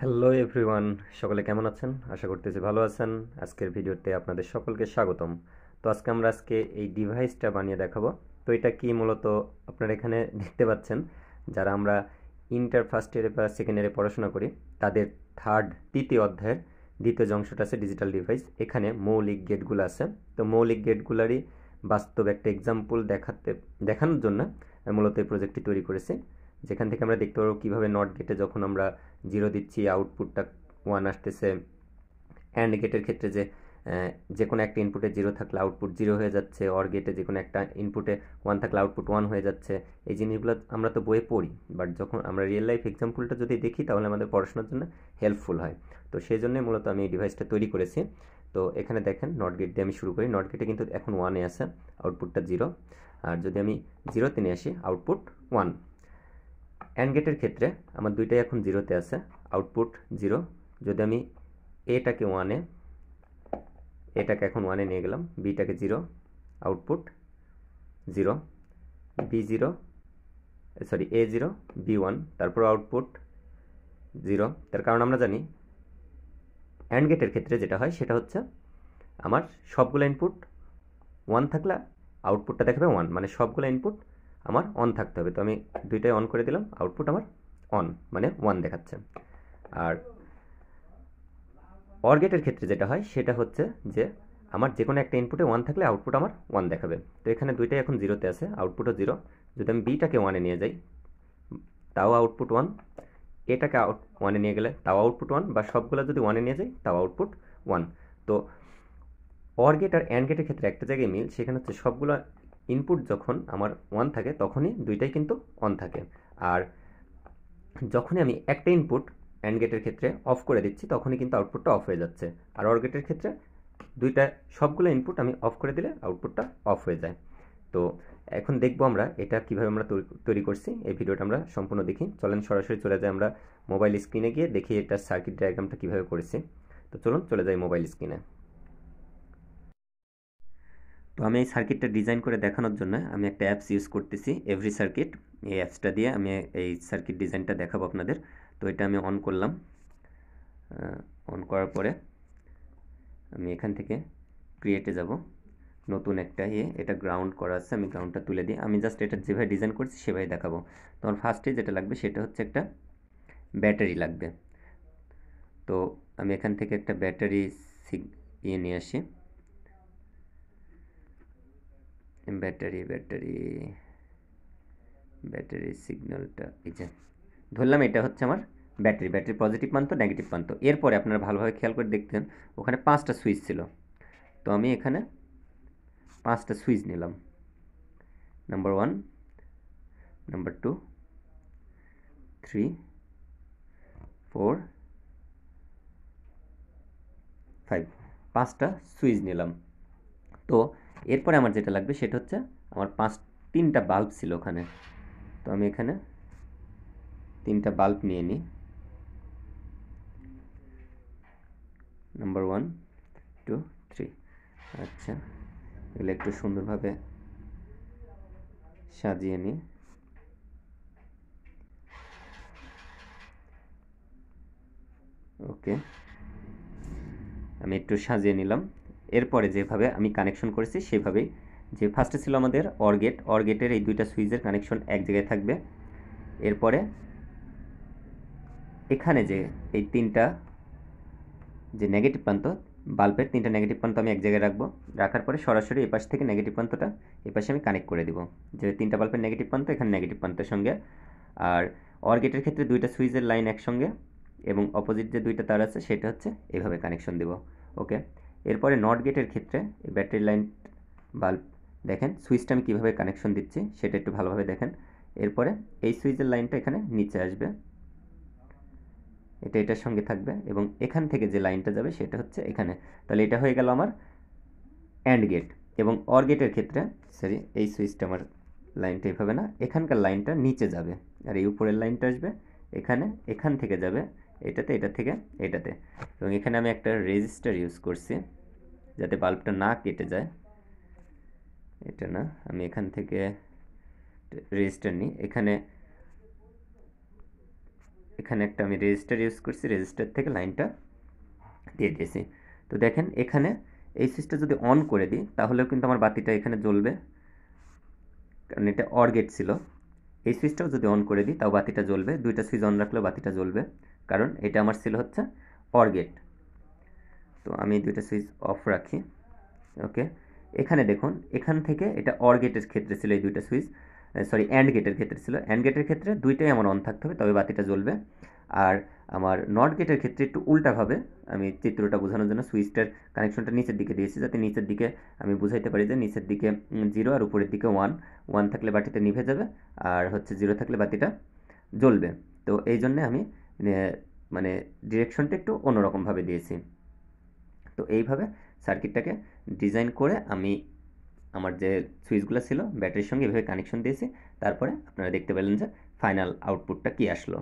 Hello everyone, সকলে কেমন আছেন? আশা করতেছি ভালো আছেন। আজকের ভিডিওতে আপনাদের সকলকে স্বাগতম। তো আজকে এই ডিভাইসটা বানিয়ে দেখাবো। তো এটা কি মূলত আপনারা এখানে দেখতে পাচ্ছেন, যারা আমরা ইন্টার ফার্স্ট ইয়ারে বা সেকেন্ড ইয়ারে পড়াশোনা করি তাদের তৃতীয় অধ্যায়ের দ্বিতীয় যে অংশটা আছে ডিজিটাল ডিভাইস, এখানে মৌলিক গেটগুলো আছে। তো মৌলিক গেটগুলারই বাস্তব একটা এক্সাম্পল দেখানোর জন্য মূলত এই প্রজেক্টটি তৈরি করেছি, যেখান থেকে আমরা দেখতে পারবো কীভাবে নট গেটে যখন আমরা জিরো দিচ্ছি আউটপুটটা ওয়ান আসতেছে। অ্যান্ড গেটের ক্ষেত্রে যে কোনো একটা ইনপুটে জিরো থাকলে আউটপুট জিরো হয়ে যাচ্ছে, অর গেটে যে কোনো একটা ইনপুটে ওয়ান থাকলে আউটপুট ওয়ান হয়ে যাচ্ছে। এই জিনিসগুলো আমরা তো বইয়ে পড়ি, বাট যখন আমরা রিয়েল লাইফ এক্সাম্পলটা যদি দেখি তাহলে আমাদের পড়াশোনার জন্য হেল্পফুল হয়। তো সেই জন্যই মূলত আমি এই ডিভাইসটা তৈরি করেছি। তো এখানে দেখেন নট গেট দিয়ে আমি শুরু করি। নট গেটে কিন্তু এখন ওয়ানে আছে, আউটপুটটা জিরো। আর যদি আমি জিরোতে নিয়ে আসি আউটপুট ওয়ান। অ্যান্ড গেটের ক্ষেত্রে আমার দুইটাই এখন জিরোতে আছে, আউটপুট জিরো। যদি আমি এটাকে এখন ওয়ানে নিয়ে গেলাম, বিটাকে zero, output zero. B zero, A zero, B one, তারপর আউটপুট জিরো। তার কারণ আমরা জানি অ্যান্ড গেটের ক্ষেত্রে যেটা হয় সেটা হচ্ছে আমার সবগুলো ইনপুট ওয়ান থাকলে আউটপুটটা দেখাবে ওয়ান, মানে সবগুলো ইনপুট আমার অন থাকতে হবে। তো আমি দুইটাই অন করে দিলাম, আউটপুট আমার অন মানে ওয়ান দেখাচ্ছে। আর অর গেটের ক্ষেত্রে যেটা হয় সেটা হচ্ছে যে আমার যে কোনো একটা ইনপুটে ওয়ান থাকলে আউটপুট আমার ওয়ান দেখাবে। তো এখানে দুইটাই এখন জিরোতে আছে, আউটপুটও জিরো। যদি আমি বিটাকে ওয়ানে নিয়ে যাই তাও আউটপুট ওয়ান, এটাকে ওয়ানে নিয়ে গেলে তাও আউটপুট ওয়ান, বা সবগুলো যদি ওয়ানে নিয়ে যাই তাও আউটপুট ওয়ান। তো অর গেট আর অ্যান্ড গেটের ক্ষেত্রে একটা জায়গায় মিল, সেখানে হচ্ছে সবগুলো ইনপুট যখন আমার ওয়ান থাকে তখনই দুইটাই কিন্তু অন থাকে। আর যখনই আমি একটা ইনপুট অ্যান্ড গেটের ক্ষেত্রে অফ করে দিচ্ছি তখনই কিন্তু আউটপুটটা অফ হয়ে যাচ্ছে। আর অর গেটের ক্ষেত্রে সবগুলো ইনপুট আমি অফ করে দিলে আউটপুটটা অফ হয়ে যায়। তো এখন দেখবো আমরা এটা কিভাবে আমরা তৈরি করছি। এই ভিডিওটা আমরা সম্পূর্ণ দেখি। চলেন সরাসরি চলে যাই আমরা মোবাইল স্ক্রিনে গিয়ে দেখি এটার সার্কিট ডায়াগ্রামটা কিভাবে করেছি। তো চলুন চলে যাই মোবাইল স্ক্রিনে। তো আমি এই সার্কিটটা ডিজাইন করে দেখানোর জন্য আমি একটা অ্যাপস ইউজ করতেছি, এভরি সার্কিট। এই অ্যাপসটা দিয়ে আমি এই সার্কিট ডিজাইনটা দেখাবো আপনাদের। তো এটা আমি অন করলাম। অন করার পরে আমি এখান থেকে ক্রিয়েটে যাব, নতুন একটা এটা গ্রাউন্ড করা আছে, আমি গ্রাউন্ডটা তুলে দিই। আমি জাস্ট এটা যেভাবে ডিজাইন করছি সেভাবে দেখাবো। তোমার ফার্স্টে যেটা লাগবে সেটা হচ্ছে একটা ব্যাটারি লাগবে। তো আমি এখান থেকে একটা ব্যাটারি নিয়ে আসি। ব্যাটারি ব্যাটারি ব্যাটারি সিগন্যালটা এই যে ধরলাম, এটা হচ্ছে আমার ব্যাটারি পজিটিভ প্রান্ত, নেগেটিভ প্রান্ত। এরপরে আপনারা ভালোভাবে খেয়াল করে দেখতেন ওখানে 5টা সুইচ ছিল। তো আমি এখানে 5টা সুইচ নিলাম, নাম্বার 1, নাম্বার 2, 3, 4, 5, 5টা সুইচ নিলাম। তো এরপরে আমার যেটা লাগবে সেটা হচ্ছে আমার 3টা বাল্ব ছিল ওখানে। তো আমি এখানে 3টা বাল্ব নিয়ে নিই, নাম্বার 1, 2, 3। আচ্ছা, এগুলো একটু সুন্দরভাবে সাজিয়ে নিই। ওকে, আমি একটু সাজিয়ে নিলাম। এরপরে যেভাবে আমি কানেকশন করেছি সেভাবেই, যে ফার্স্টে ছিল আমাদের অর গেটের এই দুইটা সুইচের কানেকশন এক জায়গায় থাকবে। এরপরে এখানে যে এই তিনটা যে নেগেটিভ প্রান্ত, বাল্বের 3টা নেগেটিভ প্রান্ত আমি এক জায়গায় রাখবো। রাখার পরে সরাসরি এপাশ থেকে নেগেটিভ প্রান্তটা এপাশে আমি কানেক্ট করে দিব, যে 3টা বাল্বের নেগেটিভ প্রান্ত এখানে নেগেটিভ প্রান্তের সঙ্গে। আর অর গেটের ক্ষেত্রে 2টা সুইচের লাইন একসঙ্গে, এবং অপোজিট যে 2টা তার আছে সেটা হচ্ছে এভাবে কানেকশন দেব। ওকে, এরপরে নট গেটের ক্ষেত্রে এই ব্যাটারি লাইন বাল্ব দেখেন সুইচটা আমি কীভাবে কানেকশন দিচ্ছি সেটা একটু ভালোভাবে দেখেন। এরপরে এই সুইচের লাইনটা এখানে নিচে আসবে, এটার সঙ্গে থাকবে, এবং এখান থেকে যে লাইনটা যাবে সেটা হচ্ছে এখানে। তাহলে এটা হয়ে গেল আমার অ্যান্ড গেট। এবং অর গেটের ক্ষেত্রে এই সুইচটা আমার লাইনটা এভাবে না, এখানকার লাইনটা নিচে যাবে, আর এই উপরের লাইনটা আসবে এখান থেকে যাবে এটাতে, এটা থেকে এটাতে। এবং এখানে আমি একটা রেজিস্টার ইউজ করছি যাতে বাল্বটা না কেটে যায়। এটা না, আমি এখান থেকে রেজিস্টার নিই। এখানে এখানে একটা আমি রেজিস্টার ইউজ করছি, রেজিস্টার থেকে লাইনটা দিয়ে দিয়েছি। তো দেখেন এখানে এই সুইচটা যদি অন করে দিই তাহলেও কিন্তু আমার বাতিটা এখানে জ্বলবে, কারণ এটা অর গেট ছিল। এই সুইচটাও যদি অন করে দিই তাও বাতিটা জ্বলবে, দুইটা সুইচ অন রাখলেও বাতিটা জ্বলবে, কারণ এটা আমার ছিল হচ্ছে অর গেট। তো আমি দুইটা সুইচ অফ রাখি। ওকে, এখানে দেখুন এখান থেকে এটা অর গেটের ক্ষেত্রে ছিল এই দুইটা সুইচ, সরি অ্যান্ড গেটের ক্ষেত্রে ছিল। অ্যান্ড গেটের ক্ষেত্রে দুইটাই আমার অন থাকতে হবে তবে বাতিটা জ্বলবে। আর আমার নট গেটের ক্ষেত্রে একটু উল্টাভাবে আমি চিত্রটা বোঝানোর জন্য সুইচটার কানেকশনটা নিচের দিকে দিয়েছি, যাতে নিচের দিকে আমি বুঝাইতে পারি যে নিচের দিকে 0 আর উপরের দিকে 1। 1 থাকলে বাতিটা নিভে যাবে, আর হচ্ছে 0 থাকলে বাতিটা জ্বলবে। তো এই জন্যে আমি মানে ডিরেকশনটা একটু অন্যরকমভাবে দিয়েছি। তো এইভাবে সার্কিটটাকে ডিজাইন করে আমি আমার যে সুইচগুলো ছিল ব্যাটারির সঙ্গে এভাবে কানেকশন দিয়েছি। তারপরে আপনারা দেখতে পেলেন যে ফাইনাল আউটপুটটা কী আসলো।